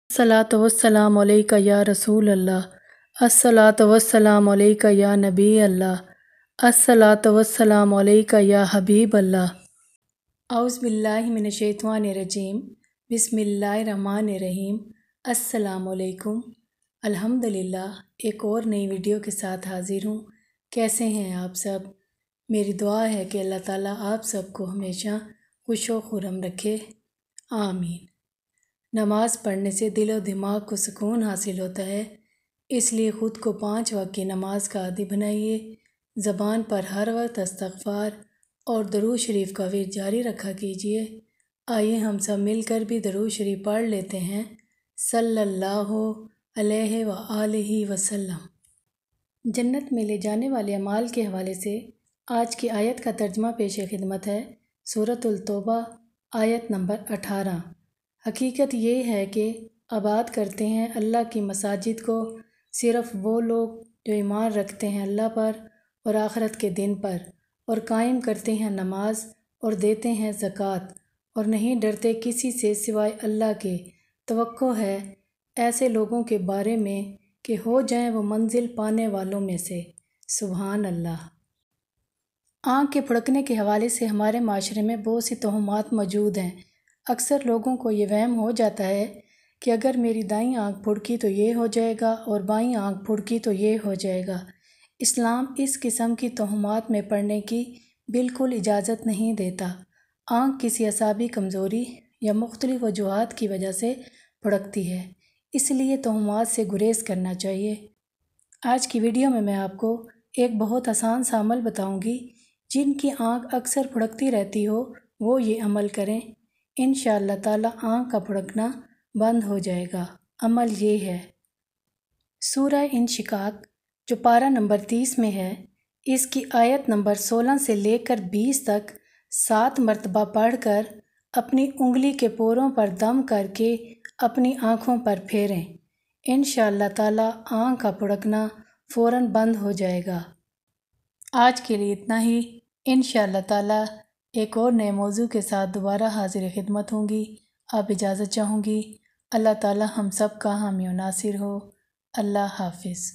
अस्सलातु वस्सलामु अलैका या रसूल अल्लाह। अस्सलातु वस्सलामु अलैका या नबी अल्लाह। अस्सलातु वस्सलामु अलैका या हबीब अल्लाह। औज़ु बिल्लाहि मिनश शैतानिर रजीम। बिस्मिल्लाहिर रहमानिर रहीम। अस्सलामु अलैकुम। अल्हम्दुलिल्लाह एक और नई वीडियो के साथ हाज़िर हूँ। कैसे हैं आप सब? मेरी दुआ है कि अल्लाह ताला आप सबको हमेशा खुश व खुर्रम रखे, आमीन। नमाज़ पढ़ने से दिल और दिमाग को सुकून हासिल होता है, इसलिए ख़ुद को 5 वक्त की नमाज का आदी बनाइए। ज़बान पर हर वक्त इस्तग़फ़ार और दरूद शरीफ का विर्द जारी रखा कीजिए। आइए हम सब मिलकर भी दरूद शरीफ पढ़ लेते हैं। सल्लल्लाहु अलैहि व आलिहि वसल्लम। जन्नत में ले जाने वाले अमाल के हवाले से आज की आयत का तर्जुमा पेश खिदमत है। सूरतुल तौबा आयत नंबर 18। हकीकत ये है कि आबाद करते हैं अल्लाह की मसाजिद को सिर्फ़ वो लोग जो ईमान रखते हैं अल्लाह पर और आखिरत के दिन पर, और कायम करते हैं नमाज और देते हैं ज़कात, और नहीं डरते किसी से सिवाय अल्लाह के। तवक्को है ऐसे लोगों के बारे में कि हो जाएं वो मंजिल पाने वालों में से। सुभान अल्लाह। आँख के फड़कने के हवाले से हमारे माशरे में बहुत सी तोहमात मौजूद हैं। अक्सर लोगों को ये वहम हो जाता है कि अगर मेरी दाईं आँख फुड़की तो ये हो जाएगा और बाईं आँख फुड़की तो ये हो जाएगा। इस्लाम इस किस्म की तोहमात में पड़ने की बिल्कुल इजाज़त नहीं देता। आँख किसी असाबी कमज़ोरी या मुख्तलिफ़ वजूहात की वजह से फड़कती है, इसलिए तोहमात से गुरेज़ करना चाहिए। आज की वीडियो में मैं आपको एक बहुत आसान सा अमल बताऊँगी। जिनकी आँख अक्सर फड़कती रहती हो वो ये अमल करें, इंशाअल्लाह ताला आँख का फड़कना बंद हो जाएगा। अमल ये है, सूरह इंशिकाक जो पारा नंबर 30 में है, इसकी आयत नंबर 16 से लेकर 20 तक 7 मरतबा पढ़कर अपनी उंगली के पोरों पर दम करके अपनी आँखों पर फेरें। इंशाअल्लाह ताला आँख का फड़कना फ़ौरन बंद हो जाएगा। आज के लिए इतना ही। इंशाअल्लाह ताला एक और नए मौजू के साथ दोबारा हाजिर खिदमत होंगी। अब इजाज़त चाहूँगी। अल्लाह ताला हम सब का हामी और नासिर हो। अल्लाह हाफिज़।